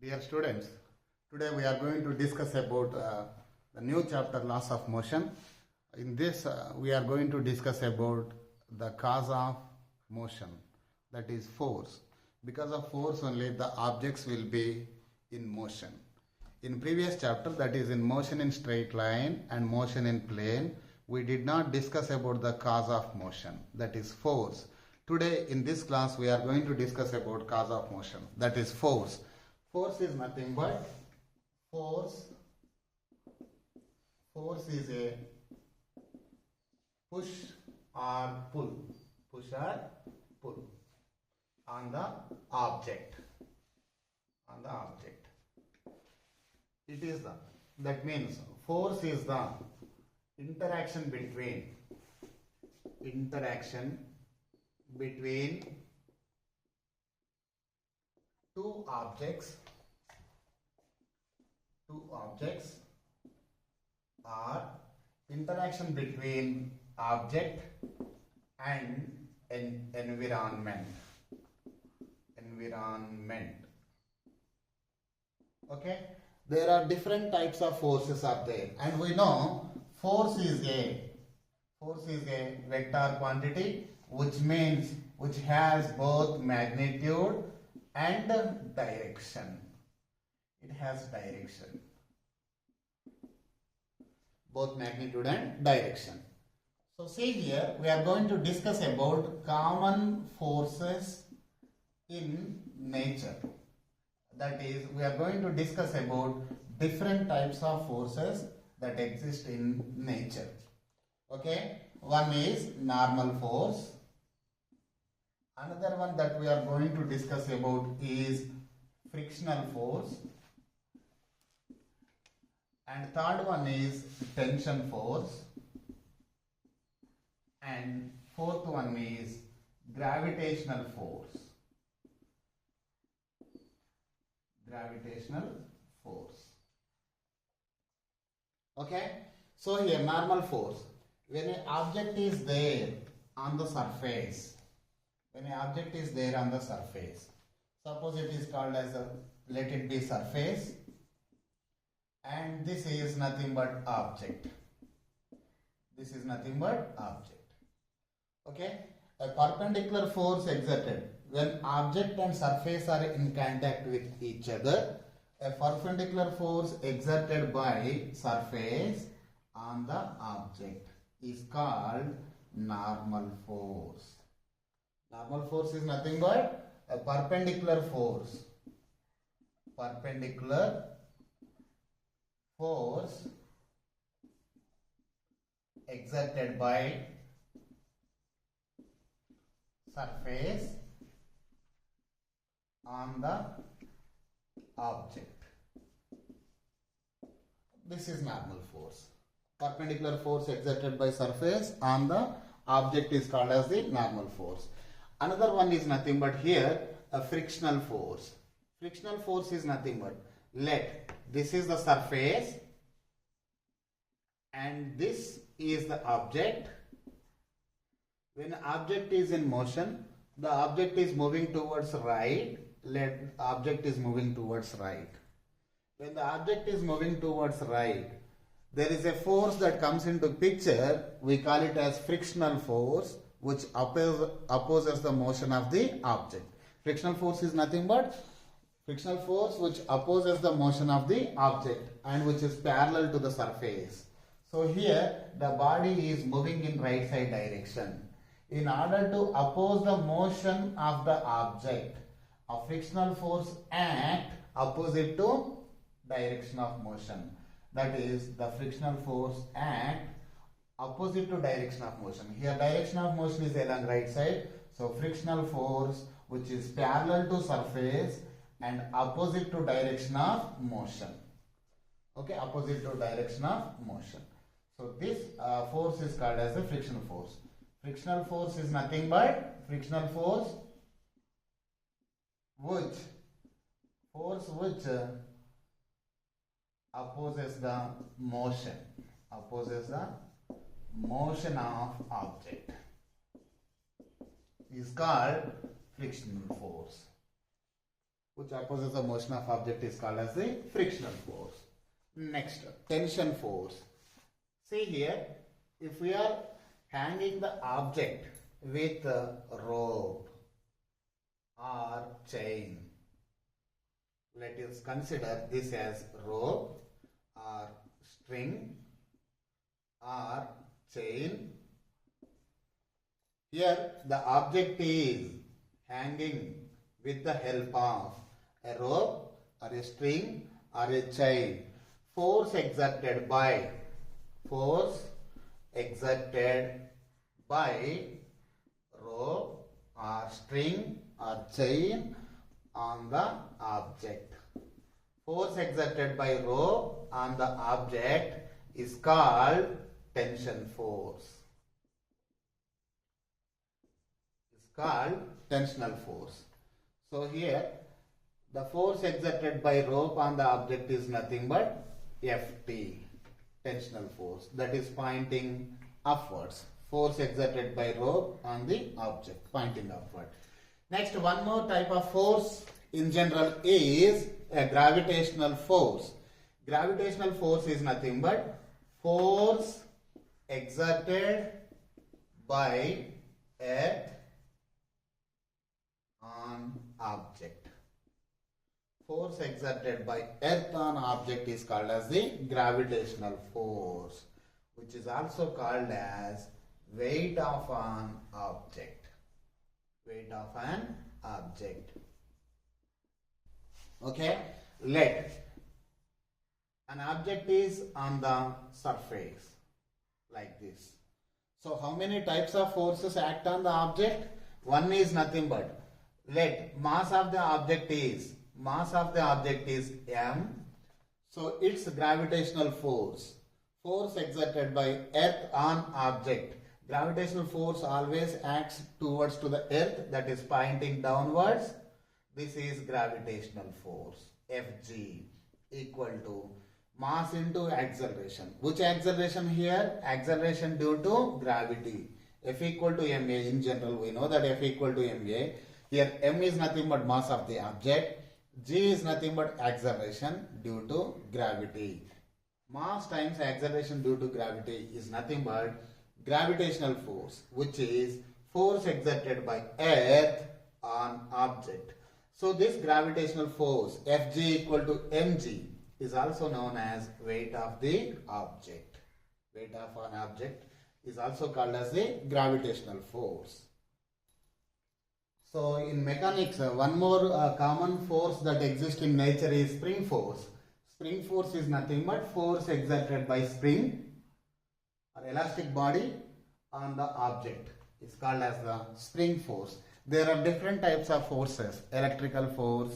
Dear students, today we are going to discuss about the new chapter laws of motion. In this we are going to discuss about the cause of motion, that is force. Because of force only the objects will be in motion. In previous chapter, that is in motion in straight line and motion in plane, we did not discuss about the cause of motion, that is force. Today in this class we are going to discuss about cause of motion, that is force. Force is nothing but force is a push or pull on the object. It is that means force is the interaction between two objects or interaction between object and an environment. Okay, there are different types of forces are there, and we know force is a vector quantity, which has both magnitude and direction. It has direction, both magnitude and direction. So see here, we are going to discuss about common forces in nature. That is, we are going to discuss about different types of forces that exist in nature. Okay, one is normal force. Another one that we are going to discuss about is frictional force. And third one is tension force. And fourth one is gravitational force. Okay, so here normal force. When an object is there on the surface, suppose it is called as let it be surface, and this is nothing but object. Okay, a perpendicular force exerted when object and surface are in contact with each other. A perpendicular force exerted by surface on the object is called normal force. Normal force is nothing but a perpendicular force exerted by surface on the object. This is normal force. Perpendicular force exerted by surface on the object is called as the normal force. Another one is nothing but here a frictional force. Frictional force is nothing but, let this is the surface and this is the object. When the object is in motion, the object is moving towards right. Let object is moving towards right. When the object is moving towards right, there is a force that comes into picture. We call it as frictional force, which opposes the motion of the object. Frictional force is nothing but frictional force which opposes the motion of the object and which is parallel to the surface. So here the body is moving in right side direction. In order to oppose the motion of the object, a frictional force act opposite to direction of motion. That is, the frictional force act opposite to direction of motion. Here direction of motion is along right side. So frictional force which is parallel to surface and opposite to direction of motion. Okay, opposite to direction of motion. So this force is called as a frictional force. Frictional force is nothing but frictional force which opposes the motion of object is called frictional force. which opposes the motion of object is called as the frictional force. Next, tension force. See here, if we are hanging the object with a rope or chain, let us consider this as rope or string or chain. Here the object is hanging with the help of a rope or a string or a chain. Force exerted by rope or string or chain on the object. Force exerted by rope on the object is called tension force. It's called tensional force. So here the force exerted by rope on the object is nothing but Ft, tensional force, that is pointing upwards. Force exerted by rope on the object pointing upward. Next, one more type of force in general is a gravitational force. Gravitational force is nothing but force exerted by Earth on object. Force exerted by Earth on object is called as the gravitational force, which is also called as weight of an object. Weight of an object. Okay, let an object is on the surface like this. So how many types of forces act on the object? One is nothing but, let mass of the object is m, so its gravitational force exerted by Earth on object. Gravitational force always acts towards to the Earth, that is pointing downwards. This is gravitational force, Fg, equal to mass into acceleration. Which acceleration here? Acceleration due to gravity. F equal to ma. In general we know that F equal to ma. Here m is nothing but mass of the object. G is nothing but acceleration due to gravity. Mass times acceleration due to gravity is nothing but gravitational force, which is force exerted by Earth on object. So this gravitational force Fg equal to mg is also known as weight of the object. Weight of an object is also called as the gravitational force. So in mechanics, one more common force that exists in nature is spring force. Spring force is nothing but force exerted by spring or elastic body on the object. It's called as the spring force. There are different types of forces: electrical force,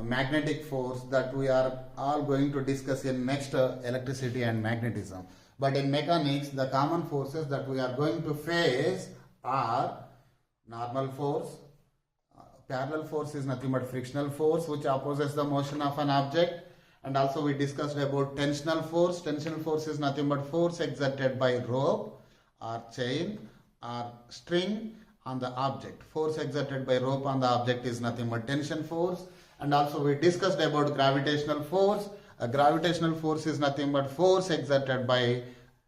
magnetic force, that we are all going to discuss in next electricity and magnetism. But in mechanics, the common forces that we are going to face are normal force. Parallel force is nothing but frictional force, which opposes the motion of an object. And also we discussed about tensional force. Tensional force is nothing but force exerted by rope or chain or string on the object. Force exerted by rope on the object is nothing but tension force. And also we discussed about gravitational force. A gravitational force is nothing but force exerted by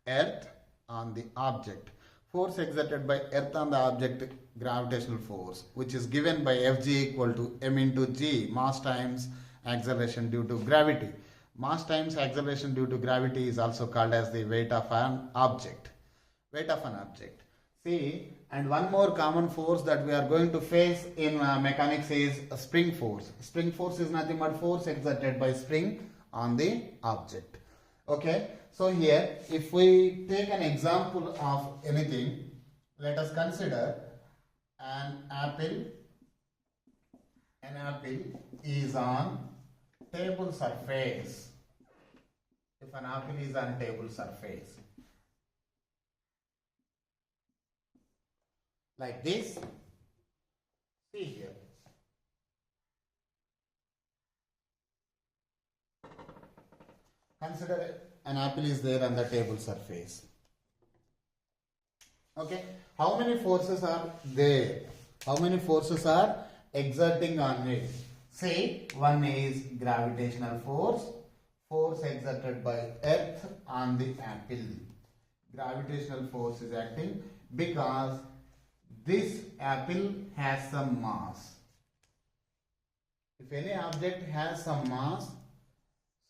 Earth on the object. Force exerted by Earth on the object, gravitational force, which is given by Fg equal to m into g, mass times acceleration due to gravity. Mass times acceleration due to gravity is also called as the weight of an object. Weight of an object. See, and one more common force that we are going to face in mechanics is a spring force. Spring force is nothing but force exerted by spring on the object. Okay, so here if we take an example of anything, let us consider an apple. An apple is on table surface. If an apple is on table surface like this, see here. Consider an apple is there on the table surface. Okay, how many forces are there? How many forces are exerting on it? See, one is gravitational force, force exerted by earth on the apple. Gravitational force is acting because this apple has some mass. If any object has some mass,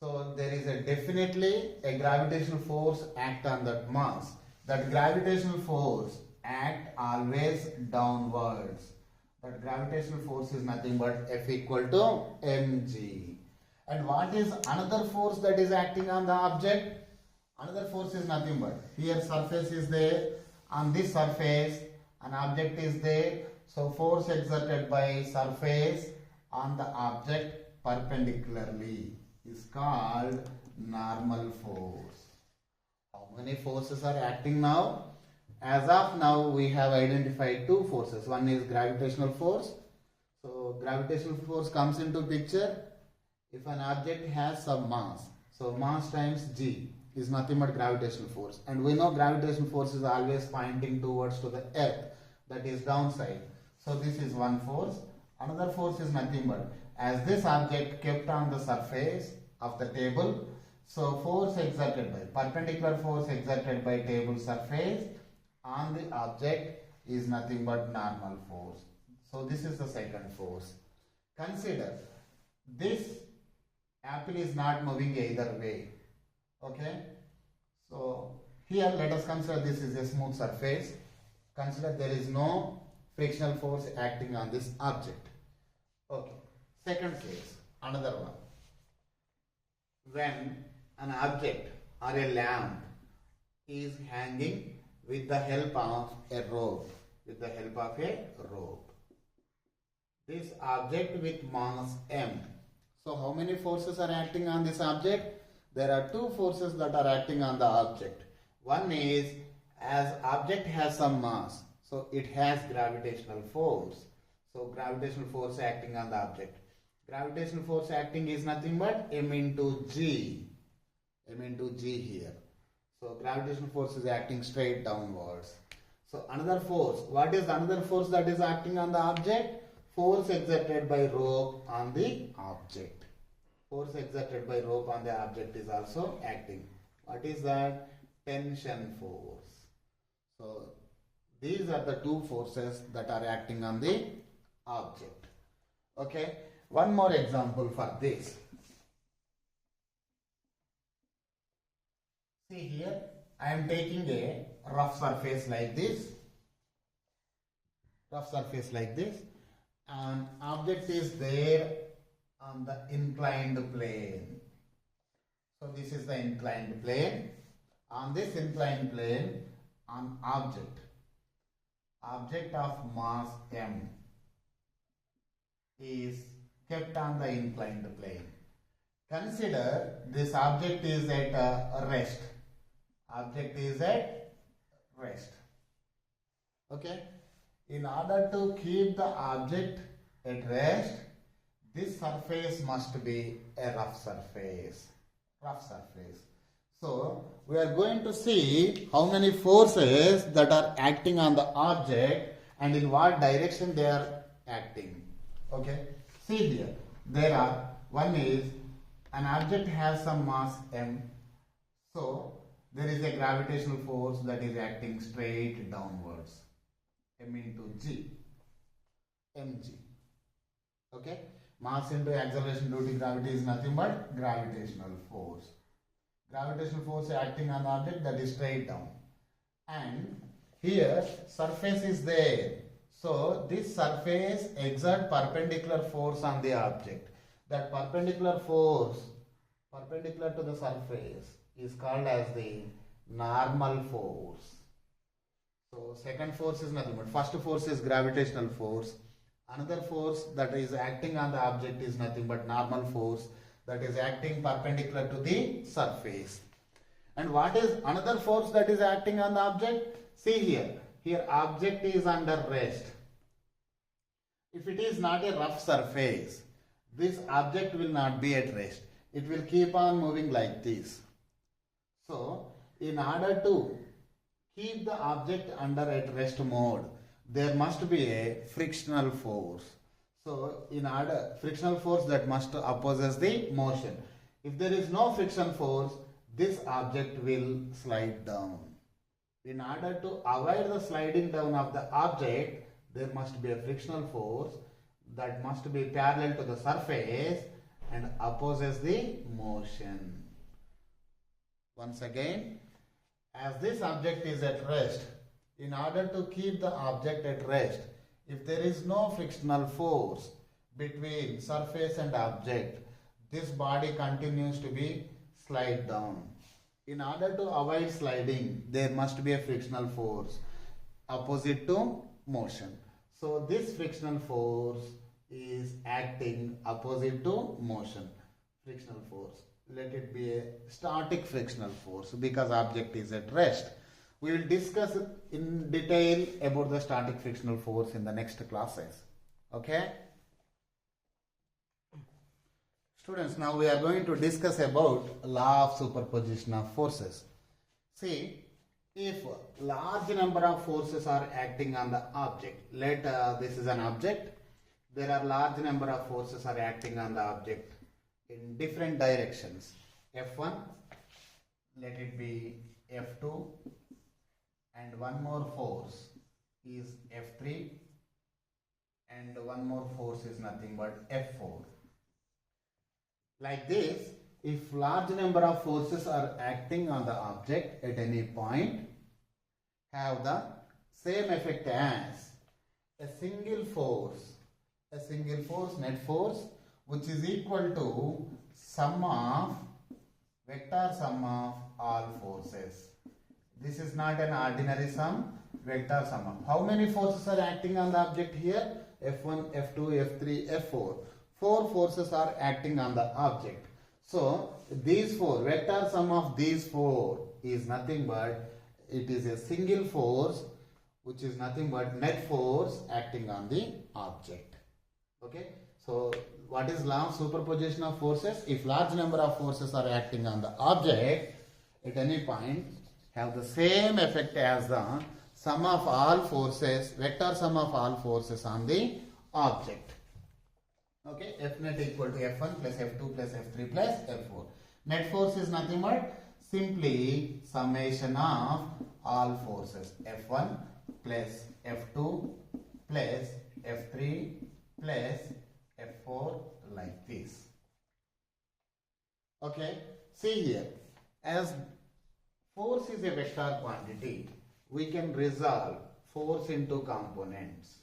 so there is definitely a gravitational force act on that mass. That gravitational force act always downwards. That gravitational force is nothing but F equal to mg. And what is another force that is acting on the object? Another force is nothing but, here surface is there, on this surface an object is there, so force exerted by surface on the object perpendicularly is called normal force. How many forces are acting now? As of now, we have identified two forces. One is gravitational force. So gravitational force comes into picture if an object has some mass. So mass times g is nothing but gravitational force. And we know gravitational force is always pointing towards to the earth, that is downside. So this is one force. Another force is nothing but, as this object kept on the surface of the table, so force exerted by, perpendicular force exerted by table surface on the object is nothing but normal force. So this is the second force. Consider this apple is not moving either way. Okay, so here let us consider this is a smooth surface. Consider there is no frictional force acting on this object. Okay, second case, another one. When an object or a lamp is hanging with the help of a rope, this object with mass m. So how many forces are acting on this object? There are two forces that are acting on the object. One is, as object has some mass, so it has gravitational force. So gravitational force acting on the object. Gravitational force acting is nothing but m into g. Here. So gravitational force is acting straight downwards. So another force. What is another force that is acting on the object? Force exerted by rope on the object. Force exerted by rope on the object is also acting. What is that? Tension force. So these are the two forces that are acting on the object. Okay. One more example for this. See here, I am taking a rough surface like this. And object is there on the inclined plane. So this is the inclined plane. On this inclined plane, an object of mass m is kept on the inclined plane. Consider this object is at rest. Okay. In order to keep the object at rest, this surface must be a rough surface. So we are going to see how many forces that are acting on the object and in what direction they are acting. Okay. See here, there are, one is, an object has some mass m, so there is a gravitational force that is acting straight downwards, m into g, mg. Okay, mass into acceleration due to gravity is nothing but gravitational force. Gravitational force acting on the object, that is straight down. And here surface is there. So this surface exerts perpendicular force on the object. That perpendicular force, perpendicular to the surface, is called as the normal force. So second force is nothing but, first force is gravitational force. Another force that is acting on the object is nothing but normal force, that is acting perpendicular to the surface. And what is another force that is acting on the object? See here. Here object is under rest. If it is not a rough surface, this object will not be at rest. It will keep on moving like this. So, in order to keep the object under at rest mode, there must be a frictional force. So in order, frictional force that must opposes the motion. If there is no friction force, this object will slide down. In order to avoid the sliding down of the object, there must be a frictional force that must be parallel to the surface and opposes the motion. Once again, as this object is at rest, in order to keep the object at rest, if there is no frictional force between surface and object, this body continues to be slide down. In order to avoid sliding, there must be a frictional force opposite to motion. So this frictional force is acting opposite to motion. Frictional force. Let it be a static frictional force because object is at rest. We will discuss in detail about the static frictional force in the next classes. Okay? Students, now we are going to discuss about law of superposition of forces. See, if large number of forces are acting on the object, this is an object, there are large number of forces are acting on the object in different directions. F1, let it be F2, and one more force is F3, and one more force is nothing but F4. Like this, if large number of forces are acting on the object at any point, have the same effect as a single force, net force, which is equal to vector sum of all forces. This is not an ordinary sum, vector sum of. How many forces are acting on the object here? F1, F2, F3, F4. 4 forces are acting on the object. So these 4, vector sum of these 4 is nothing but, it is a single force which is nothing but net force acting on the object. Okay. So what is law of superposition of forces? If large number of forces are acting on the object at any point, have the same effect as the sum of all forces, vector sum of all forces on the object. Okay, F net equal to F1 plus F2 plus F3 plus F4. Net force is nothing but simply summation of all forces. F1 plus F2 plus F3 plus F4 like this. Okay, see here, as force is a vector quantity, we can resolve force into components.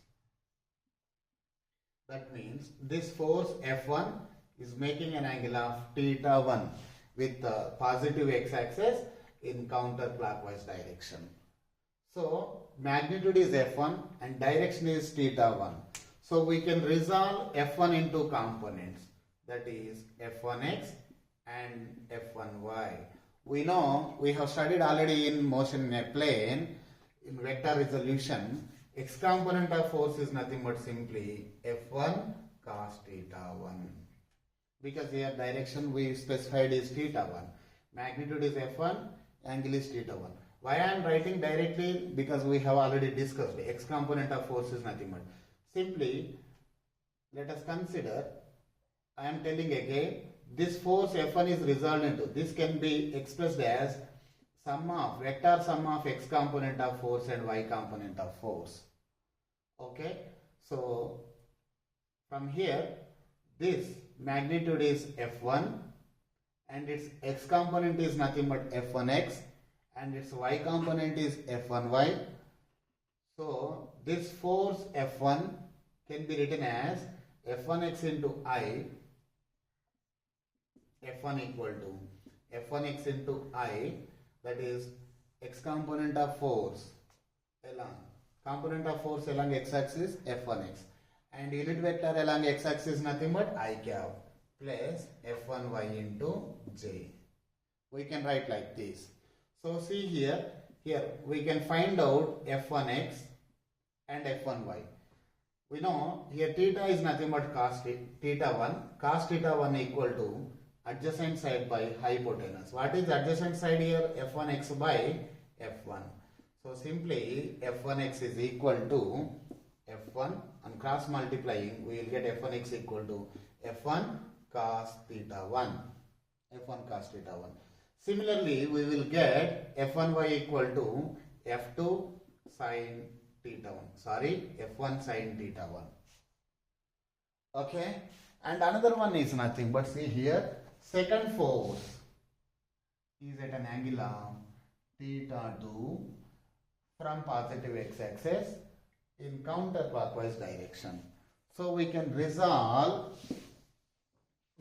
That means this force F1 is making an angle of theta 1 with the positive x-axis in counterclockwise direction. So magnitude is F1 and direction is theta 1. So we can resolve F1 into components, that is F1x and F1y. We know, we have studied already in motion in a plane, in vector resolution, x component of force is nothing but simply F1 cos theta 1. Because here direction we specified is theta 1. Magnitude is F1, angle is theta 1. Why I am writing directly? Because we have already discussed x component of force is nothing but. Simply, let us consider, I am telling again, this force F1 is resolved into, this can be expressed as vector sum of x component of force and y component of force. Okay, so from here, this magnitude is F1 and its x component is nothing but F1x and its y component is F1y. So this force F1 can be written as F1x into I, F1 equal to F1x into I, that is x component of force along x-axis F1x, and unit vector along x-axis nothing but I cap plus F1y into j. We can write like this. So see here we can find out F1x and F1y. We know here theta is nothing but cos theta 1. Cos theta 1 equal to adjacent side by hypotenuse. What is adjacent side here? F1x by F1. So simply F1x is equal to F1, and cross multiplying we will get F1x equal to F1 cos theta 1. F1 cos theta 1. Similarly, we will get F1y equal to F2 sin theta 1. Sorry, F1 sin theta 1. Okay, and another one is nothing but, see here, second force is at an angle of theta 2 from positive x-axis in counterclockwise direction. So we can resolve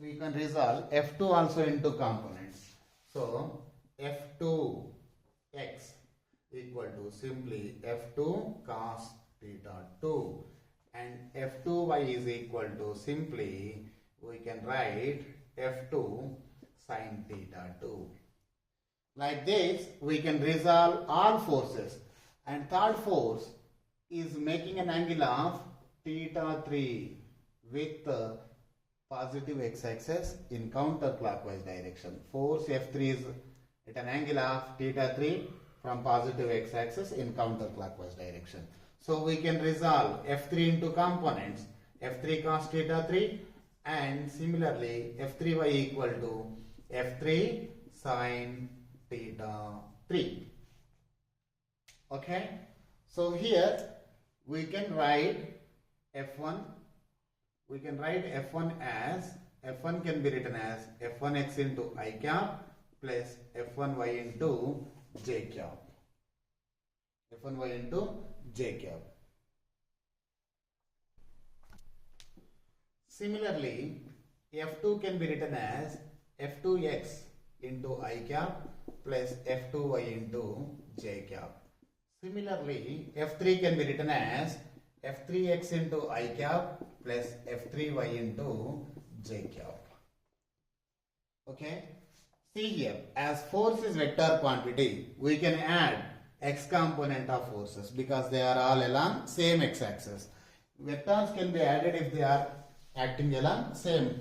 F2 also into components. So F2x equal to simply F2 cos theta 2, and F2y is equal to simply we can write F2 sin theta 2. Like this we can resolve all forces, and third force is making an angle of theta 3 with positive x-axis in counterclockwise direction. Force F3 is at an angle of theta 3 from positive x-axis in counterclockwise direction. So we can resolve F3 into components, F3 cos theta 3, and similarly F3y equal to F3 sin theta 3. Okay, so here we can write F1. We can write F1 as, F1 can be written as F1x into I cap plus F1y into j cap. F1y into j cap. Similarly, F2 can be written as F2x into I cap plus F2y into j cap. Similarly, F3 can be written as F3x into I cap plus F3y into j cap. Okay. See here, as force is vector quantity, we can add x component of forces because they are all along same x-axis. Vectors can be added if they are acting along same.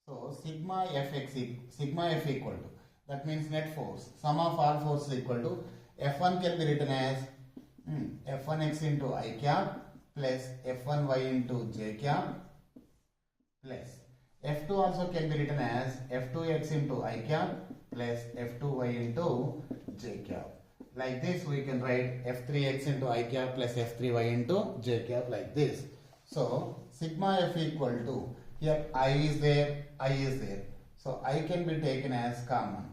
So sigma f equal to, that means net force, sum of all forces equal to F1 can be written as F1x into I cap plus F1y into j cap plus F2 also can be written as F2x into I cap plus F2y into j cap. Like this we can write F3x into I cap plus F3y into j cap like this. So sigma f equal to, here I is there, I is there. So I can be taken as common.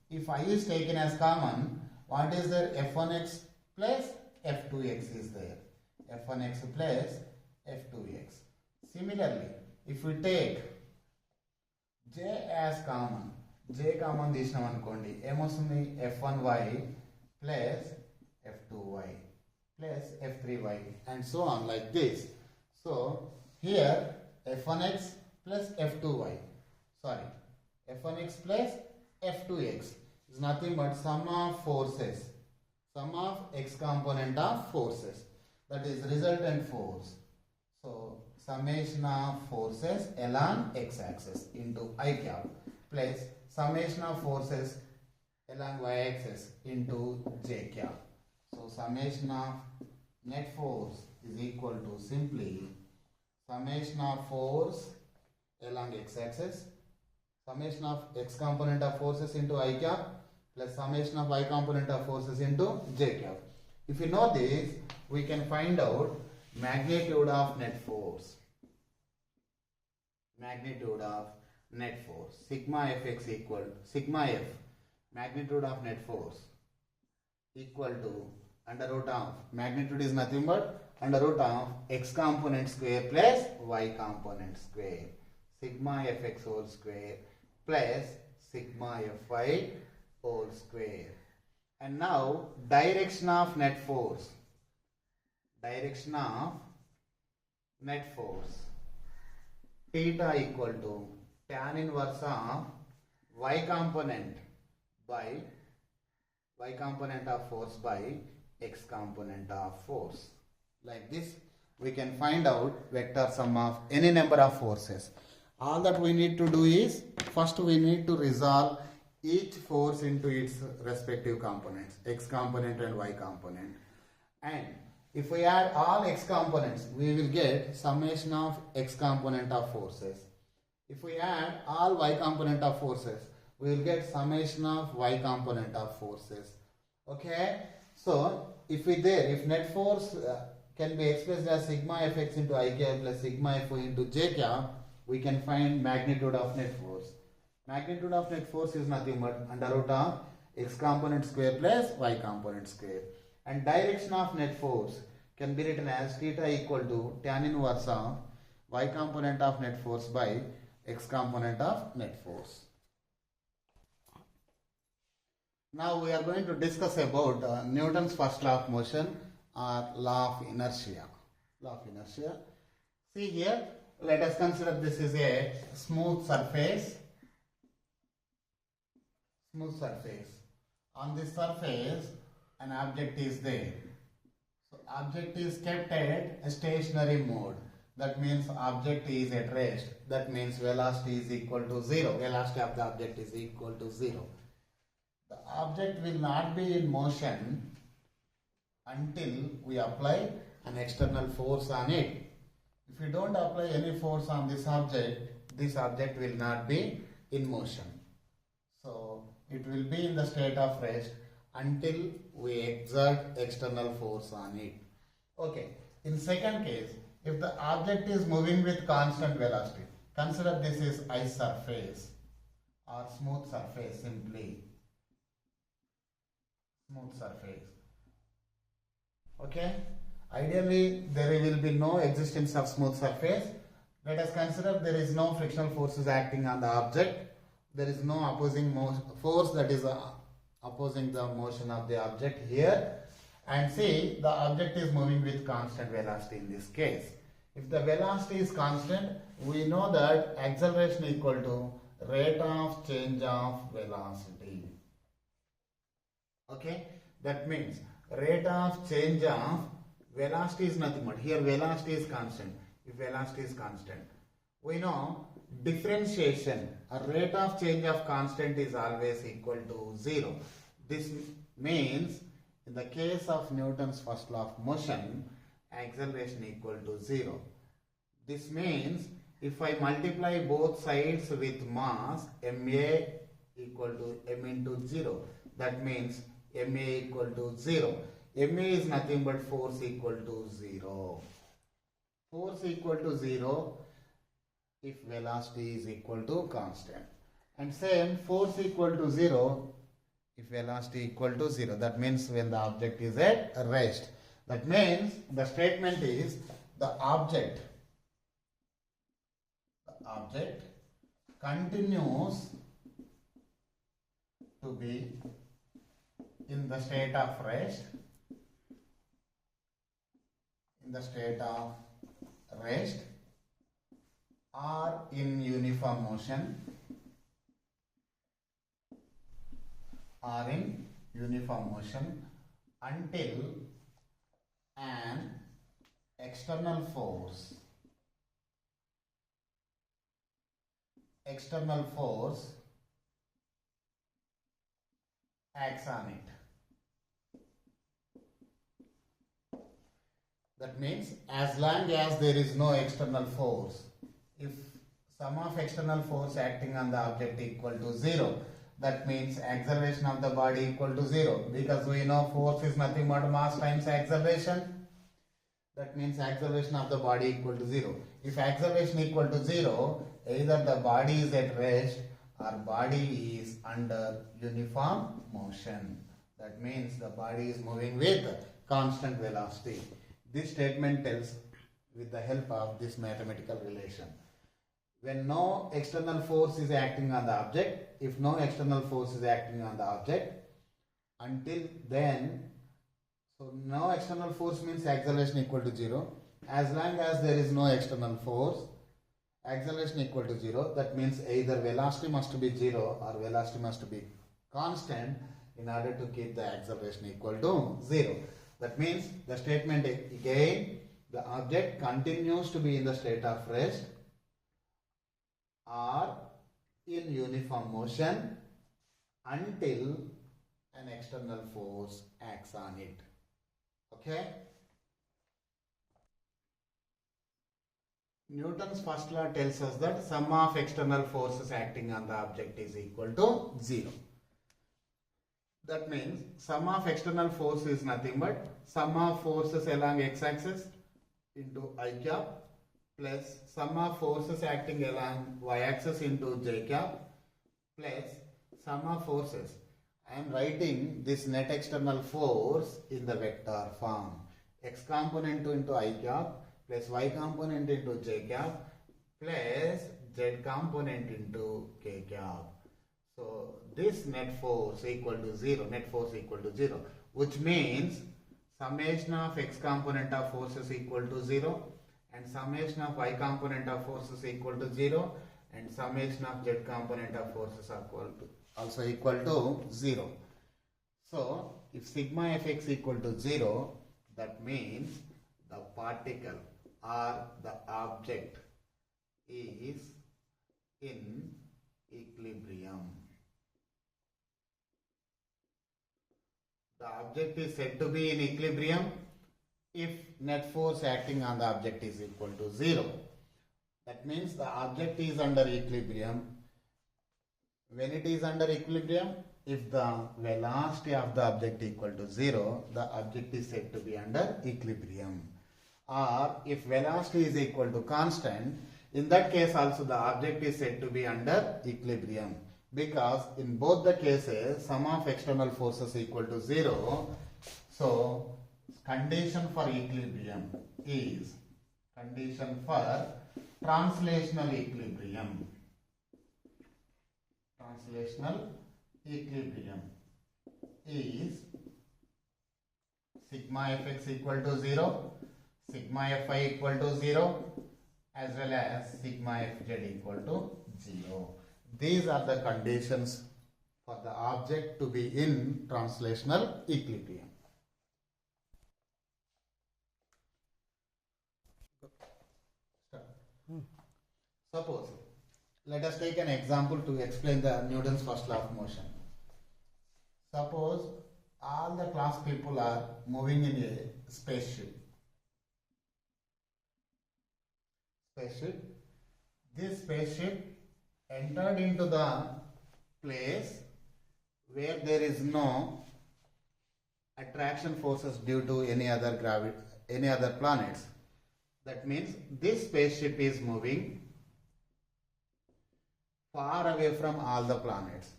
If I is taken as common, what is there? F1x plus F2x is there. F1x plus F2x. Similarly, if we take j as common, j common తీసినాం అనుకోండి ఏమొస్తుంది? F1y plus F2y plus F3y and so on like this. So here F1x plus F2y, sorry, F1x plus F2x is nothing but sum of forces, sum of x component of forces, that is resultant force. So summation of forces along x-axis into I cap plus summation of forces along y-axis into j cap. So summation of net force is equal to simply summation of force along x-axis, summation of x component of forces into I cap plus summation of y component of forces into j cap. If you know this, we can find out magnitude of net force. Magnitude of net force. Sigma fx equal sigma f, magnitude of net force, equal to under root of, magnitude is nothing but under root of x component square plus y component square. Sigma fx whole square plus sigma fy whole square. And now direction of net force. Direction of net force. Theta equal to tan inverse of y component by y component of force by x component of force. Like this we can find out vector sum of any number of forces. All that we need to do is, first we need to resolve each force into its respective components, x component and y component, and If we add all x components, we will get summation of x component of forces. If we add all y component of forces, we will get summation of y component of forces. Okay, so if net force can be expressed as sigma fx into I cap plus sigma fy into j cap, we can find magnitude of net force. Magnitude of net force is nothing but under root of x component square plus y component square. And direction of net force can be written as theta equal to tan inverse of y component of net force by x component of net force. Now we are going to discuss about Newton's first law of motion or law of inertia. Law of inertia. See here, let us consider this is a smooth surface. Smooth surface. On this surface, an object is there. So object is kept at a stationary mode. That means object is at rest. That means velocity is equal to 0. Velocity of the object is equal to 0. The object will not be in motion until we apply an external force on it. If we don't apply any force on this object will not be in motion. So it will be in the state of rest until we exert external force on it. Okay. In second case, if the object is moving with constant velocity, consider this is ice surface or smooth surface simply. Smooth surface. Okay. Ideally, there will be no existence of smooth surface. Let us consider there is no frictional forces acting on the object. There is no opposing force that is opposing the motion of the object here. And see, the object is moving with constant velocity in this case. If the velocity is constant, we know that acceleration equal to rate of change of velocity. Okay, that means rate of change of velocity is nothing but here velocity is constant. If velocity is constant, we know differentiation, a rate of change of constant is always equal to 0. This means in the case of Newton's first law of motion, acceleration equal to 0. This means if I multiply both sides with mass, ma equal to m into 0, that means ma equal to 0. Ma is nothing but force equal to 0. Force equal to 0 if velocity is equal to constant. And same force equal to 0 if velocity equal to 0. That means when the object is at rest. That means the statement is the object continues to be in the state of rest, or in uniform motion, until an external force acts on it. That means as long as there is no external force, if sum of external force acting on the object equal to 0, that means acceleration of the body equal to 0, because we know force is nothing but mass times acceleration. That means acceleration of the body equal to 0. If acceleration equal to 0, either the body is at rest or body is under uniform motion. That means the body is moving with constant velocity. This statement tells with the help of this mathematical relation. When no external force is acting on the object, if no external force is acting on the object, until then, so no external force means acceleration equal to 0. As long as there is no external force, acceleration equal to 0, that means either velocity must be 0 or velocity must be constant in order to keep the acceleration equal to 0. That means the statement again, the object continues to be in the state of rest or in uniform motion until an external force acts on it. Okay? Newton's first law tells us that sum of external forces acting on the object is equal to 0. That means sum of external force is nothing but sum of forces along x-axis into I cap plus sum of forces acting along y-axis into j cap plus sum of forces. I am writing this net external force in the vector form. X component into I cap plus y component into j cap plus z component into k cap. So this net force equal to 0, net force equal to 0, which means summation of x component of forces equal to 0 and summation of y component of forces equal to 0 and summation of z component of forces are also equal to 0. So if sigma fx equal to 0, that means the particle or the object is in equilibrium. The object is said to be in equilibrium if net force acting on the object is equal to 0. That means the object is under equilibrium. When it is under equilibrium, if the velocity of the object equal to 0, the object is said to be under equilibrium. Or if velocity is equal to constant, in that case also the object is said to be under equilibrium. Because in both the cases, sum of external forces equal to 0. So condition for equilibrium is condition for translational equilibrium. Translational equilibrium is sigma fx equal to 0, sigma fy equal to 0, as well as sigma fz equal to 0. These are the conditions for the object to be in translational equilibrium. Suppose, let us take an example to explain the Newton's first law of motion. Suppose all the class people are moving in a spaceship. This spaceship entered into the place where there is no attraction forces due to any other planets. That means this spaceship is moving far away from all the planets.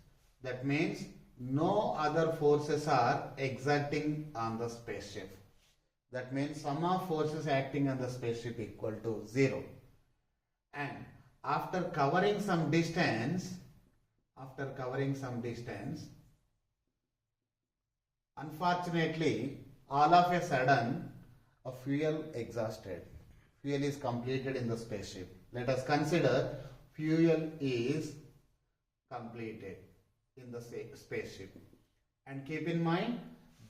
That means no other forces are exerting on the spaceship. That means sum of forces acting on the spaceship equal to 0. And after covering some distance, unfortunately, all of a sudden, a fuel exhausted. Fuel is completed in the spaceship. Let us consider fuel is completed in the spaceship. And keep in mind,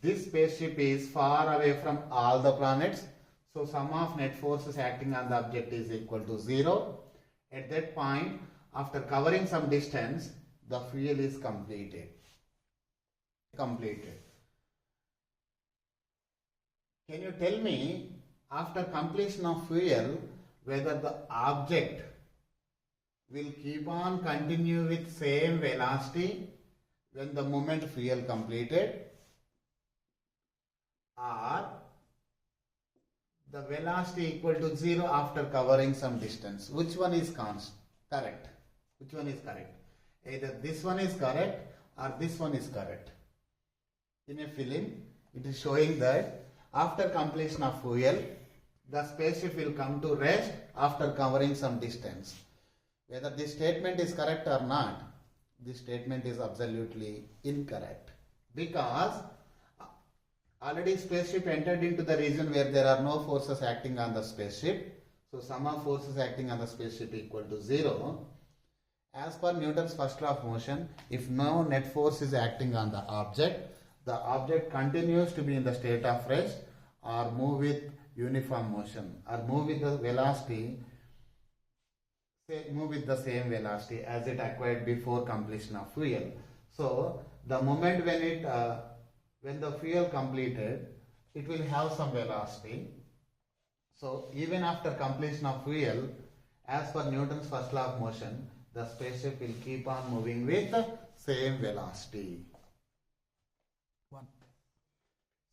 this spaceship is far away from all the planets. So sum of net forces acting on the object is equal to 0. At that point, after covering some distance, the fuel is completed. Can you tell me, after completion of fuel, whether the object will keep on continue with same velocity when the moment fuel completed, or the velocity equal to 0 after covering some distance? Which one is correct? Which one is correct? Either this one is correct or this one is correct. In a film, it is showing that after completion of fuel, the spaceship will come to rest after covering some distance. Whether this statement is correct or not, this statement is absolutely incorrect. Because already spaceship entered into the region where there are no forces acting on the spaceship. So sum of forces acting on the spaceship equal to 0. As per Newton's first law of motion, if no net force is acting on the object continues to be in the state of rest or move with uniform motion or move with the velocity, move with the same velocity as it acquired before completion of fuel. So the moment when the fuel completed, it will have some velocity. So even after completion of fuel, As per Newton's first law of motion, the spaceship will keep on moving with same velocity. One.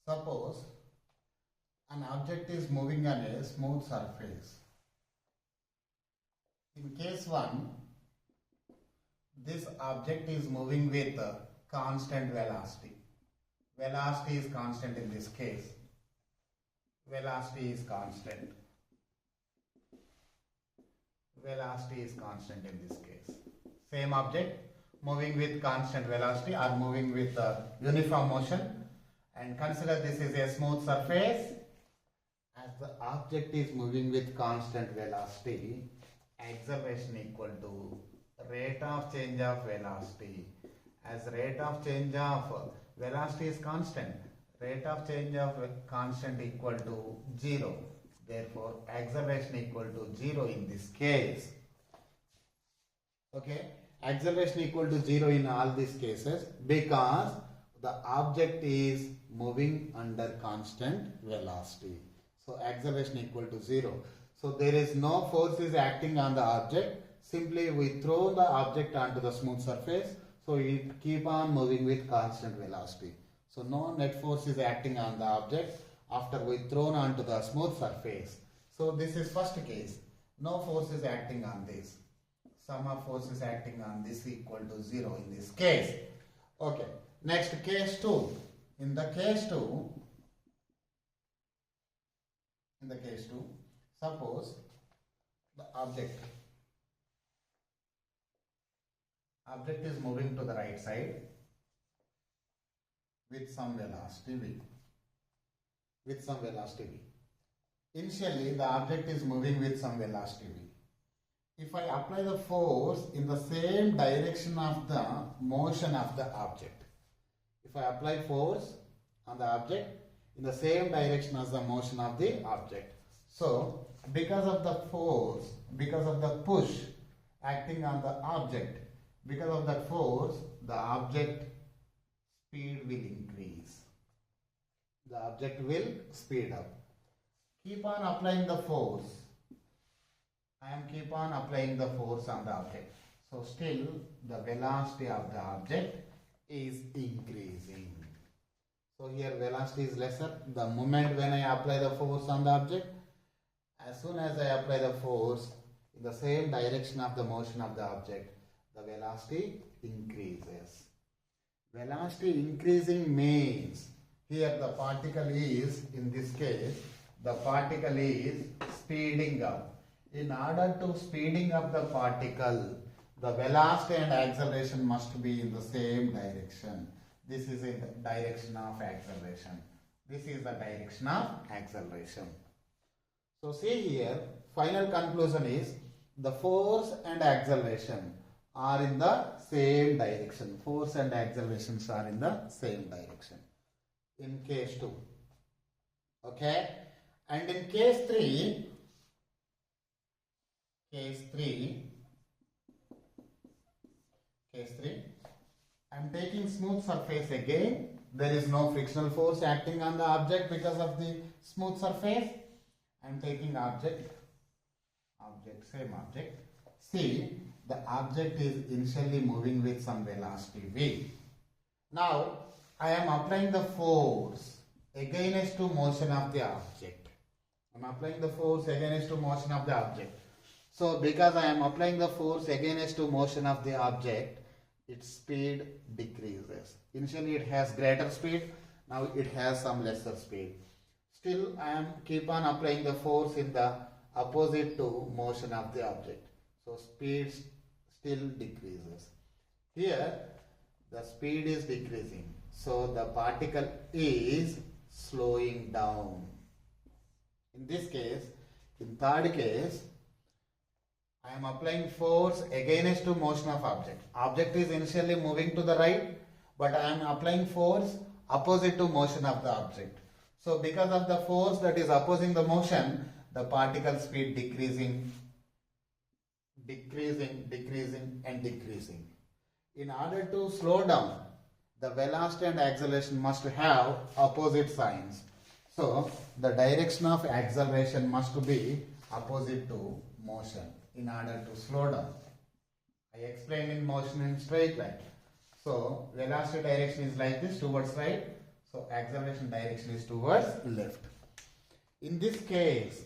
Suppose an object is moving on a smooth surface. In case 1, this object is moving with constant velocity. Velocity is constant in this case. Velocity is constant. Velocity is constant in this case. Same object moving with constant velocity or moving with uniform motion, and consider this is a smooth surface. As the object is moving with constant velocity, acceleration equal to rate of change of velocity. As rate of change of velocity is constant, rate of change of constant equal to 0. Therefore, acceleration equal to 0 in this case. Okay, acceleration equal to 0 in all these cases because the object is moving under constant velocity. So, acceleration equal to 0. So, there is no force is acting on the object. Simply we throw the object onto the smooth surface. So, it keep on moving with constant velocity. So, no net force is acting on the object after we thrown onto the smooth surface. So, this is first case. No force is acting on this. Sum of forces acting on this equal to 0 in this case. Okay. Next, case 2. In the case 2, suppose the object is moving to the right side with some velocity v. Initially, the object is moving with some velocity v. If I apply the force in the same direction of the motion of the object, if I apply force on the object in the same direction as the motion of the object, so because of the force, because of the push acting on the object, because of that force, the object speed will increase. The object will speed up. Keep on applying the force. I am keep on applying the force on the object. So still the velocity of the object is increasing. So here velocity is lesser. The moment when I apply the force on the object, as soon as I apply the force in the same direction of the motion of the object, the velocity increases. Velocity increasing means here the particle is, in this case, the particle is speeding up. In order to speeding up the particle, the velocity and acceleration must be in the same direction. This is in the direction of acceleration. This is the direction of acceleration. So see here, final conclusion is the force and acceleration are in the same direction. Force and accelerations are in the same direction in case 2. Okay, and in case 3, I am taking smooth surface again. There is no frictional force acting on the object because of the smooth surface. I am taking same object. See, the object is initially moving with some velocity v. Now, I am applying the force against to motion of the object. I am applying the force against to motion of the object. So, because I am applying the force against to motion of the object, its speed decreases. Initially, it has greater speed. Now, it has some lesser speed. Still, I am keep on applying the force in the opposite to motion of the object. So, speed still decreases. Here, the speed is decreasing. So, the particle is slowing down. In this case, in third case, I am applying force against to motion of object. Object is initially moving to the right, but I am applying force opposite to motion of the object. So, because of the force that is opposing the motion, the particle speed decreasing and decreasing. In order to slow down, the velocity and acceleration must have opposite signs. So, the direction of acceleration must be opposite to motion. in order to slow down. I explained in motion in straight line. So velocity direction is like this towards right. So acceleration direction is towards left. In this case,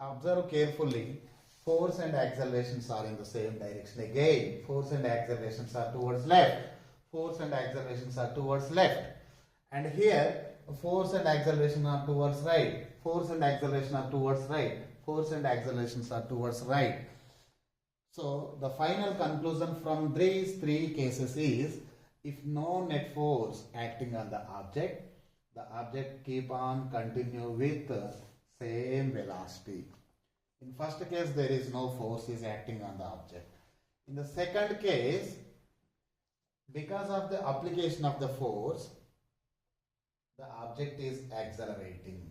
observe carefully. Force and accelerations are in the same direction. Again, force and accelerations are towards left. Force and accelerations are towards left. And here, force and acceleration are towards right. Force and acceleration are towards right. Force and accelerations are towards right. So, the final conclusion from these three cases is, if no net force acting on the object keep on continue with the same velocity. In first case, there is no force is acting on the object. In the second case, because of the application of the force, the object is accelerating.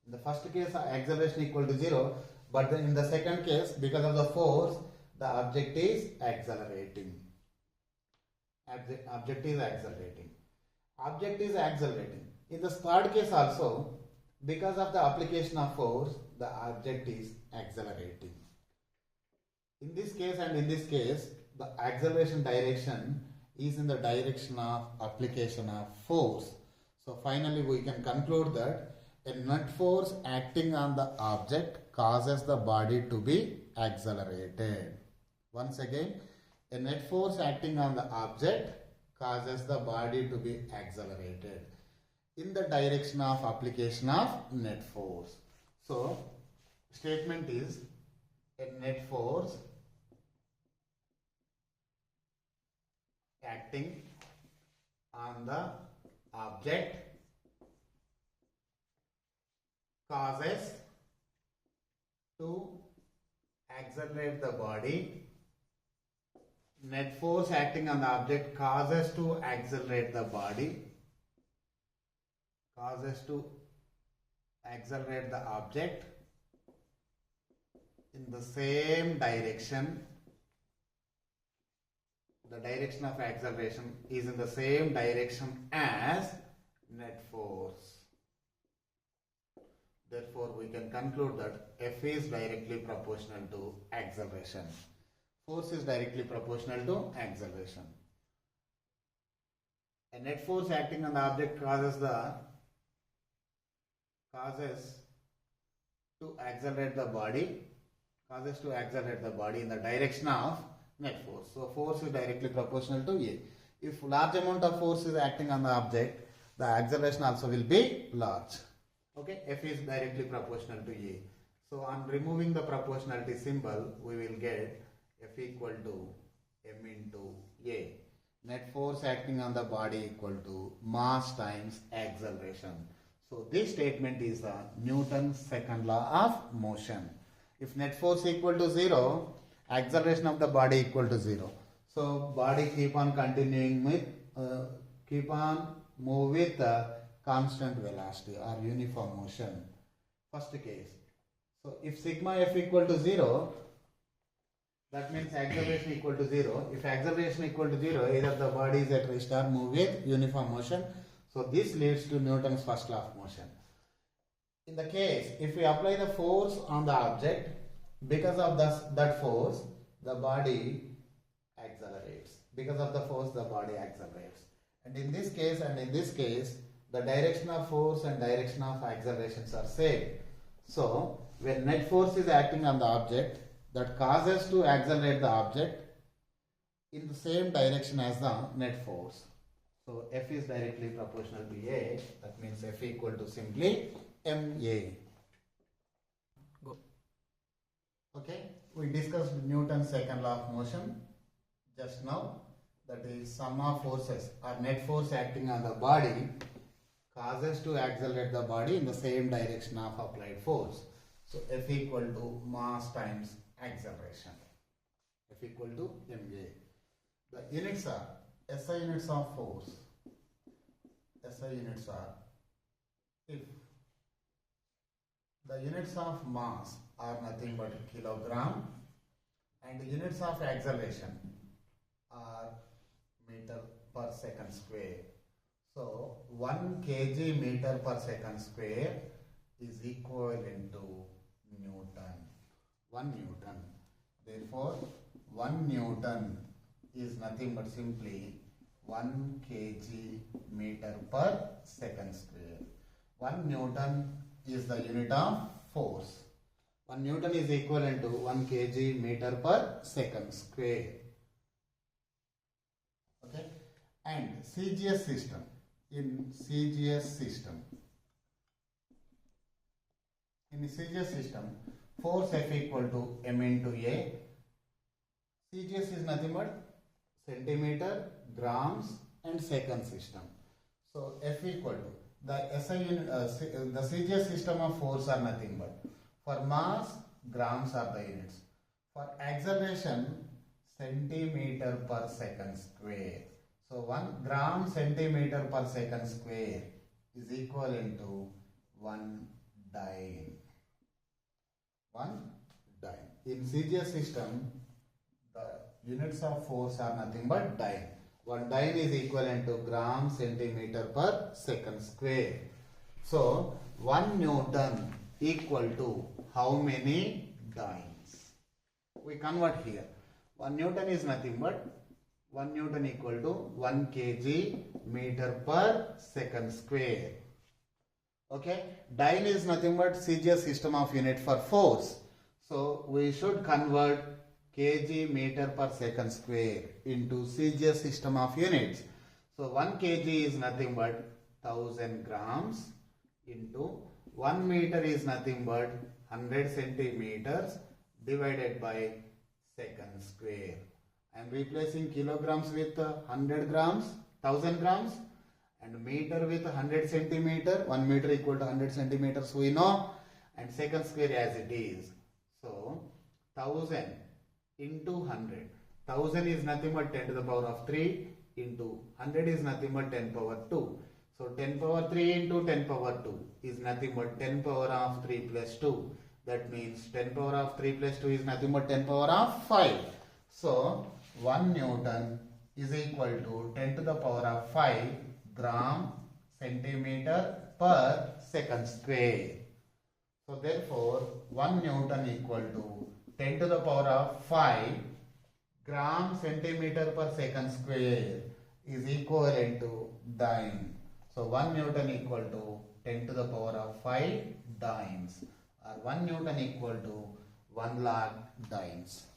In the first case, acceleration equal to 0, but in the second case, because of the force, the object is accelerating. Object is accelerating. Object is accelerating. In the third case also, because of the application of force, the object is accelerating. In this case and in this case, the acceleration direction is in the direction of application of force. So finally we can conclude that a net force acting on the object causes the body to be accelerated. Once again, a net force acting on the object causes the body to be accelerated in the direction of application of net force. So, statement is a net force acting on the object causes to accelerate the body. Net force acting on the object causes to accelerate the body. Causes to accelerate the object in the same direction. The direction of acceleration is in the same direction as net force. Therefore, we can conclude that F is directly proportional to acceleration. Force is directly proportional to acceleration. A net force acting on the object causes to accelerate the body in the direction of net force. So force is directly proportional to A. If large amount of force is acting on the object, the acceleration also will be large. Okay, F is directly proportional to A. So on removing the proportionality symbol, we will get F equal to M into A. Net force acting on the body equal to mass times acceleration. So this statement is the Newton's second law of motion. If net force equal to 0, acceleration of the body equal to 0. So body keep on continuing with, move with constant velocity or uniform motion. First case. So if sigma F equal to 0, that means acceleration equal to 0. If acceleration equal to 0, either the body is at rest or move with uniform motion. So this leads to Newton's first law of motion. In the case, if we apply the force on the object, because of that force, the body accelerates. Because of the force, the body accelerates. And in this case and in this case, the direction of force and direction of accelerations are same. So, when net force is acting on the object, that causes to accelerate the object in the same direction as the net force. So F is directly proportional to A. That means F equal to simply MA. Go. Okay. We discussed Newton's second law of motion just now. That is, sum of forces or net force acting on the body causes to accelerate the body in the same direction of applied force. So F equal to mass times acceleration. F equal to MA. The units are SI units of force. SI units are, if the units of mass are nothing but kilogram and the units of acceleration are meter per second square. So 1 kg meter per second square is equivalent to Newton. 1 Newton. Therefore, 1 Newton is nothing but simply 1 kg meter per second square. 1 Newton is the unit of force. 1 Newton is equivalent to 1 kg meter per second square. Okay. And CGS system. In CGS system, force F equal to m into A. CGS is nothing but centimeter, grams and second system. So F equal to the SI unit, the CGS system of force are nothing but for mass grams are the units, for acceleration centimeter per second square. So 1 gram centimeter per second square is equivalent to 1 dyne. 1 dyne. In CGS system, the units of force are nothing but dyne. 1 dyne is equivalent to gram centimeter per second square. So 1 Newton equal to how many dynes? We convert here. 1 Newton is nothing but 1 Newton equal to 1 kg meter per second square. Okay, dyne is nothing but CGS system of unit for force. So we should convert kg meter per second square into CGS system of units. So 1 kg is nothing but 1000 grams into 1 meter is nothing but 100 centimeters divided by second square. I am replacing kilograms with 100 grams, 1000 grams and meter with 100 centimeter. 1 meter equal to 100 centimeters we know, and second square as it is. So 1000 into 100. 1000 is nothing but 10 to the power of 3 into 100 is nothing but 10 power 2. So 10 power 3 into 10 power 2 is nothing but 10 power of 3 plus 2. That means 10 power of 3 plus 2 is nothing but 10 power of 5. So 1 Newton is equal to 10 to the power of 5 gram centimeter per second square. So therefore 1 Newton equal to 10 to the power of 5 gram centimeter per second square is equivalent to dyne. So 1 Newton equal to 10 to the power of 5 dynes, or 1 Newton equal to 1 lakh dynes.